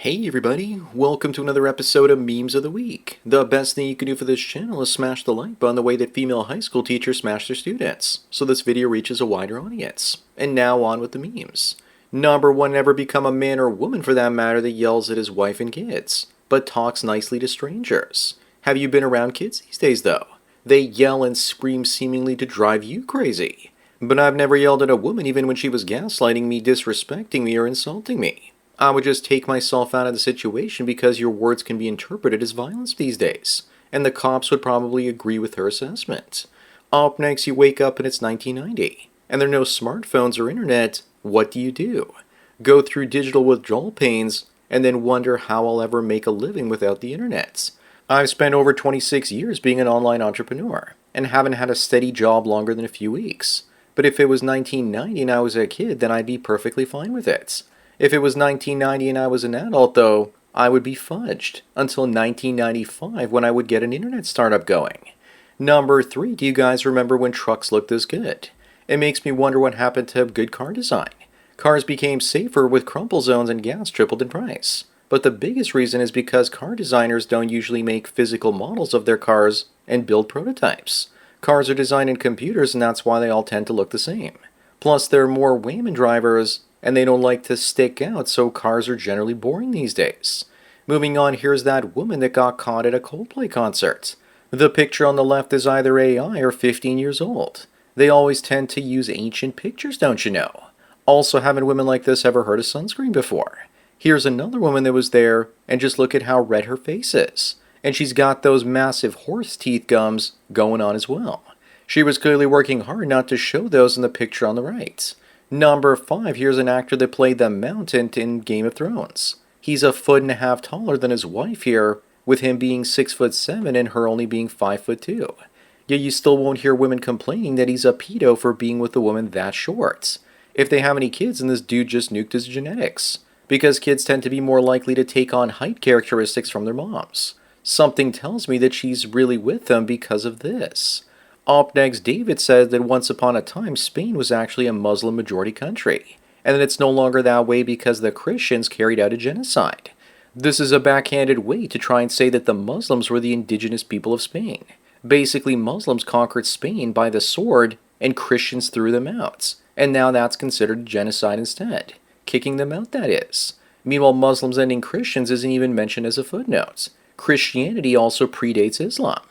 Hey everybody, welcome to another episode of Memes of the Week. The best thing you can do for this channel is smash the like button the way that female high school teachers smash their students, so this video reaches a wider audience. And now on with the memes. Number one, never become a man or woman for that matter that yells at his wife and kids, but talks nicely to strangers. Have you been around kids these days though? They yell and scream seemingly to drive you crazy. But I've never yelled at a woman even when she was gaslighting me, disrespecting me, or insulting me. I would just take myself out of the situation because your words can be interpreted as violence these days, and the cops would probably agree with her assessment. Up next, you wake up and it's 1990, and there are no smartphones or internet. What do? Go through digital withdrawal pains, and then wonder how I'll ever make a living without the internet. I've spent over 26 years being an online entrepreneur, and haven't had a steady job longer than a few weeks. But if it was 1990 and I was a kid, then I'd be perfectly fine with it. If it was 1990 and I was an adult, though, I would be fudged until 1995 when I would get an internet startup going. Number three, do you guys remember when trucks looked this good? It makes me wonder what happened to good car design. Cars became safer with crumple zones and gas tripled in price. But the biggest reason is because car designers don't usually make physical models of their cars and build prototypes. Cars are designed in computers and that's why they all tend to look the same. Plus, there are more women drivers and they don't like to stick out, so cars are generally boring these days. Moving on, here's that woman that got caught at a Coldplay concert. The picture on the left is either AI or 15 years old. They always tend to use ancient pictures, don't you know? Also, haven't women like this ever heard of sunscreen before? Here's another woman that was there, and just look at how red her face is. And she's got those massive horse teeth gums going on as well. She was clearly working hard not to show those in the picture on the right. Number five, here's an actor that played the Mountain in Game of Thrones. He's a foot and a half taller than his wife here, with him being 6'7" and her only being 5'2". Yet you still won't hear women complaining that he's a pedo for being with a woman that short. If they have any kids, then this dude just nuked his genetics. Because kids tend to be more likely to take on height characteristics from their moms. Something tells me that she's really with them because of this. Up next, David said that once upon a time Spain was actually a Muslim majority country, and that it's no longer that way because the Christians carried out a genocide. This is a backhanded way to try and say that the Muslims were the indigenous people of Spain. Basically, Muslims conquered Spain by the sword, and Christians threw them out, and now that's considered genocide instead. Kicking them out, that is. Meanwhile, Muslims ending Christians isn't even mentioned as a footnote. Christianity also predates Islam.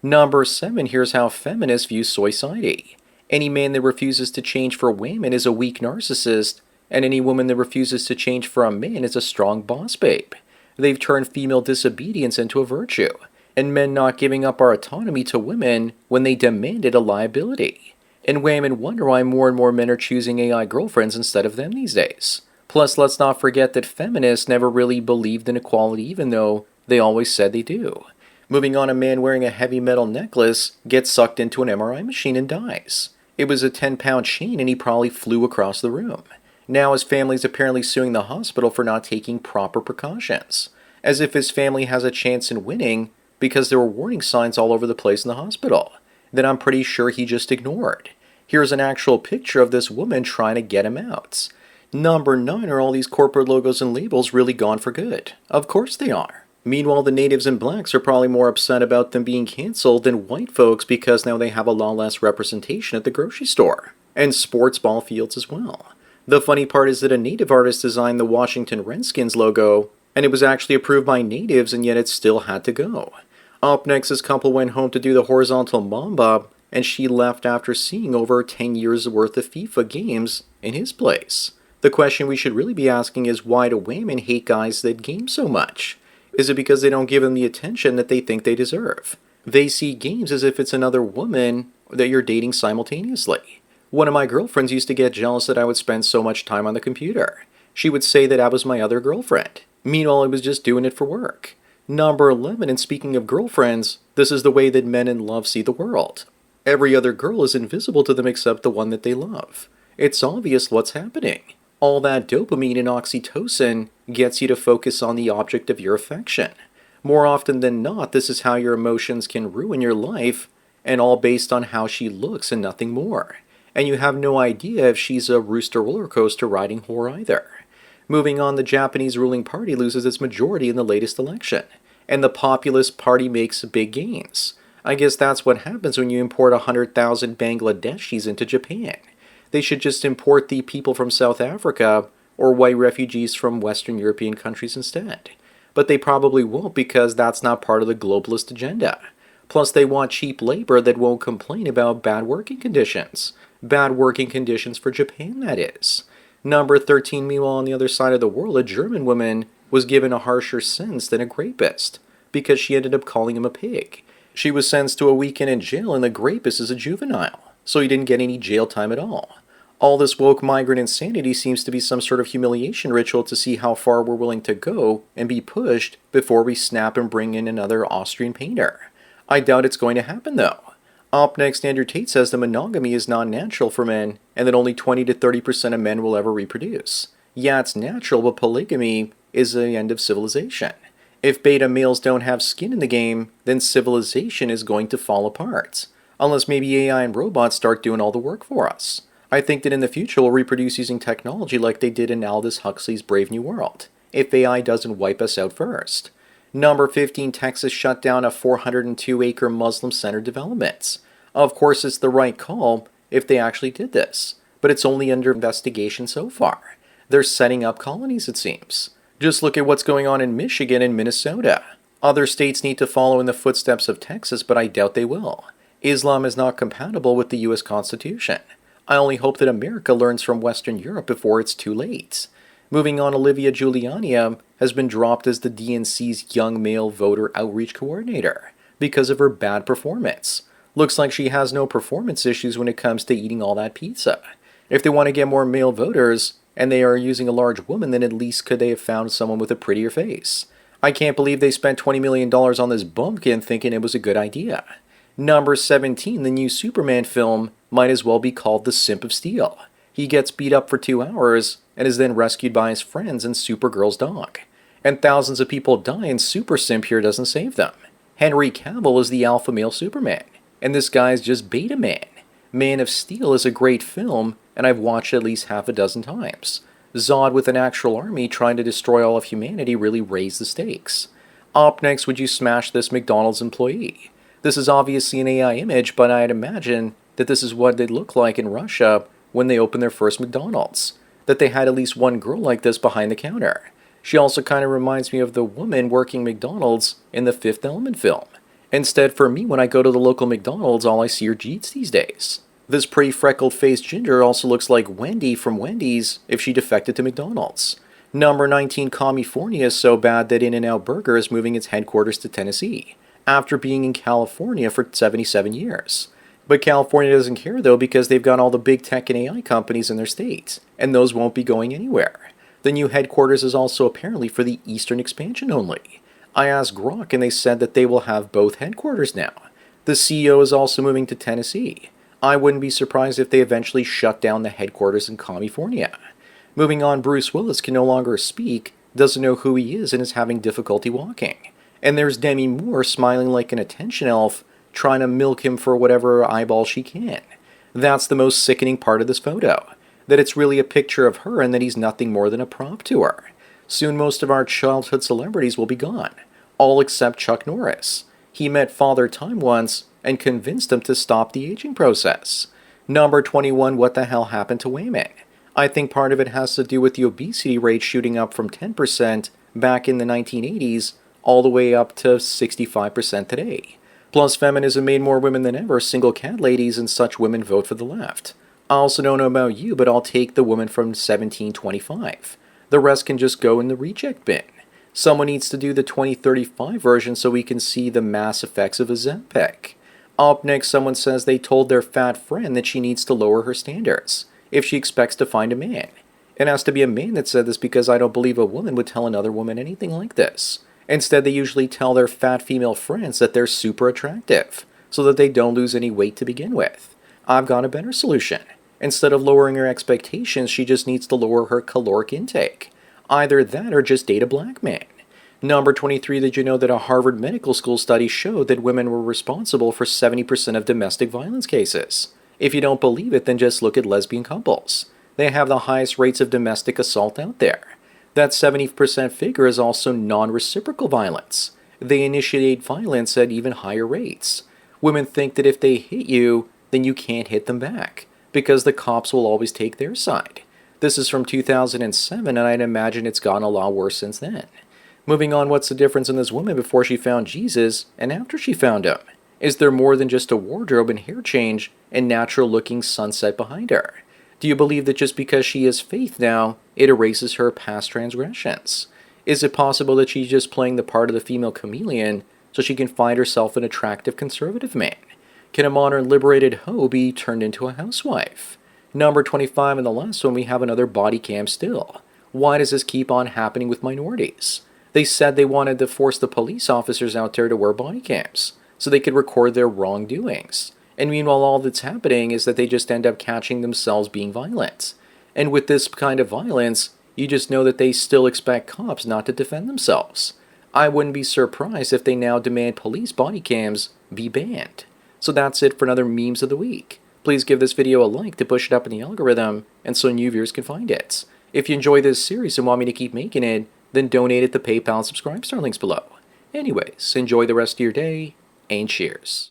Number seven, here's how feminists view soyciety. Any man that refuses to change for women is a weak narcissist, and any woman that refuses to change for a man is a strong boss babe. They've turned female disobedience into a virtue, and men not giving up our autonomy to women when they demanded a liability. And women wonder why more and more men are choosing AI girlfriends instead of them these days. Plus, let's not forget that feminists never really believed in equality even though they always said they do. Moving on, a man wearing a heavy metal necklace gets sucked into an MRI machine and dies. It was a 10-pound chain and he probably flew across the room. Now his family is apparently suing the hospital for not taking proper precautions. As if his family has a chance in winning because there were warning signs all over the place in the hospital that I'm pretty sure he just ignored. Here's an actual picture of this woman trying to get him out. Number 9, are all these corporate logos and labels really gone for good? Of course they are. Meanwhile, the natives and blacks are probably more upset about them being canceled than white folks because now they have a lot less representation at the grocery store. And sports ball fields as well. The funny part is that a native artist designed the Washington Redskins logo, and it was actually approved by natives and yet it still had to go. Up next, this couple went home to do the horizontal mamba, and she left after seeing over 10 years worth of FIFA games in his place. The question we should really be asking is, why do women hate guys that game so much? Is it because they don't give them the attention that they think they deserve? They see games as if it's another woman that you're dating simultaneously. One of my girlfriends used to get jealous that I would spend so much time on the computer. She would say that I was my other girlfriend. Meanwhile, I was just doing it for work. Number 11, and speaking of girlfriends, this is the way that men in love see the world. Every other girl is invisible to them except the one that they love. It's obvious what's happening. All that dopamine and oxytocin gets you to focus on the object of your affection. More often than not, this is how your emotions can ruin your life, and all based on how she looks and nothing more. And you have no idea if she's a rooster roller coaster riding whore either. Moving on, the Japanese ruling party loses its majority in the latest election, and the Populist Party makes big gains. I guess that's what happens when you import 100,000 Bangladeshis into Japan. They should just import the people from South Africa or white refugees from Western European countries instead. But they probably won't because that's not part of the globalist agenda. Plus, they want cheap labor that won't complain about bad working conditions. Bad working conditions for Japan, that is. Number 13, meanwhile, on the other side of the world, a German woman was given a harsher sentence than a rapist because she ended up calling him a pig. She was sentenced to a weekend in jail, and the rapist is a juvenile, so he didn't get any jail time at all. All this woke migrant insanity seems to be some sort of humiliation ritual to see how far we're willing to go and be pushed before we snap and bring in another Austrian painter. I doubt it's going to happen, though. Up next, Andrew Tate says that monogamy is not natural for men and that only 20 to 30% of men will ever reproduce. Yeah, it's natural, but polygamy is the end of civilization. If beta males don't have skin in the game, then civilization is going to fall apart. Unless maybe AI and robots start doing all the work for us. I think that in the future we'll reproduce using technology like they did in Aldous Huxley's Brave New World, if AI doesn't wipe us out first. Number 15, Texas shut down a 402-acre Muslim-centered development. Of course, it's the right call if they actually did this, but it's only under investigation so far. They're setting up colonies, it seems. Just look at what's going on in Michigan and Minnesota. Other states need to follow in the footsteps of Texas, but I doubt they will. Islam is not compatible with the U.S. Constitution. I only hope that America learns from Western Europe before it's too late. Moving on, Olivia Giuliani has been dropped as the DNC's young male voter outreach coordinator because of her bad performance. Looks like she has no performance issues when it comes to eating all that pizza. If they want to get more male voters, and they are using a large woman, then at least could they have found someone with a prettier face. I can't believe they spent $20 million on this bumpkin thinking it was a good idea. Number 17, the new Superman film might as well be called The Simp of Steel. He gets beat up for 2 hours and is then rescued by his friends and Supergirl's dog. And thousands of people die and Super Simp here doesn't save them. Henry Cavill is the alpha male Superman, and this guy's just beta man. Man of Steel is a great film, and I've watched it at least half a dozen times. Zod with an actual army trying to destroy all of humanity really raised the stakes. Up next, would you smash this McDonald's employee? This is obviously an AI image, but I'd imagine that this is what they'd look like in Russia when they opened their first McDonald's. That they had at least one girl like this behind the counter. She also kind of reminds me of the woman working McDonald's in the Fifth Element film. Instead, for me, when I go to the local McDonald's, all I see are Jeets these days. This pretty freckled-faced ginger also looks like Wendy from Wendy's if she defected to McDonald's. Number 19, California is so bad that In-N-Out Burger is moving its headquarters to Tennessee, after being in California for 77 years. But California doesn't care though because they've got all the big tech and AI companies in their state, and those won't be going anywhere. The new headquarters is also apparently for the Eastern expansion only. I asked Grok and they said that they will have both headquarters now. The CEO is also moving to Tennessee. I wouldn't be surprised if they eventually shut down the headquarters in California. Moving on, Bruce Willis can no longer speak, doesn't know who he is, and is having difficulty walking. And there's Demi Moore smiling like an attention elf, trying to milk him for whatever eyeball she can. That's the most sickening part of this photo, that it's really a picture of her and that he's nothing more than a prop to her. Soon most of our childhood celebrities will be gone, all except Chuck Norris. He met Father Time once and convinced him to stop the aging process. Number 21, what the hell happened to women? I think part of it has to do with the obesity rate shooting up from 10% back in the 1980s all the way up to 65% today. Plus, feminism made more women than ever single cat ladies, and such women vote for the left. I also don't know about you, but I'll take the woman from 1725. The rest can just go in the reject bin. Someone needs to do the 2035 version so we can see the mass effects of Ozempic. Up next, someone says they told their fat friend that she needs to lower her standards if she expects to find a man. It has to be a man that said this because I don't believe a woman would tell another woman anything like this. Instead, they usually tell their fat female friends that they're super attractive so that they don't lose any weight to begin with. I've got a better solution. Instead of lowering her expectations, she just needs to lower her caloric intake. Either that or just date a black man. Number 23, did you know that a Harvard Medical School study showed that women were responsible for 70% of domestic violence cases? If you don't believe it, then just look at lesbian couples. They have the highest rates of domestic assault out there. That 70% figure is also non-reciprocal violence. They initiate violence at even higher rates. Women think that if they hit you, then you can't hit them back, because the cops will always take their side. This is from 2007, and I'd imagine it's gotten a lot worse since then. Moving on, what's the difference in this woman before she found Jesus and after she found him? Is there more than just a wardrobe and hair change and natural-looking sunset behind her? Do you believe that just because she has faith now, it erases her past transgressions? Is it possible that she's just playing the part of the female chameleon so she can find herself an attractive conservative man? Can a modern liberated hoe be turned into a housewife? Number 25, and the last one, we have another body cam still. Why does this keep on happening with minorities? They said they wanted to force the police officers out there to wear body cams so they could record their wrongdoings. And meanwhile, all that's happening is that they just end up catching themselves being violent. And with this kind of violence, you just know that they still expect cops not to defend themselves. I wouldn't be surprised if they now demand police body cams be banned. So that's it for another Memes of the Week. Please give this video a like to push it up in the algorithm and so new viewers can find it. If you enjoy this series and want me to keep making it, then donate at the PayPal and subscribe star links below. Anyways, enjoy the rest of your day, and cheers.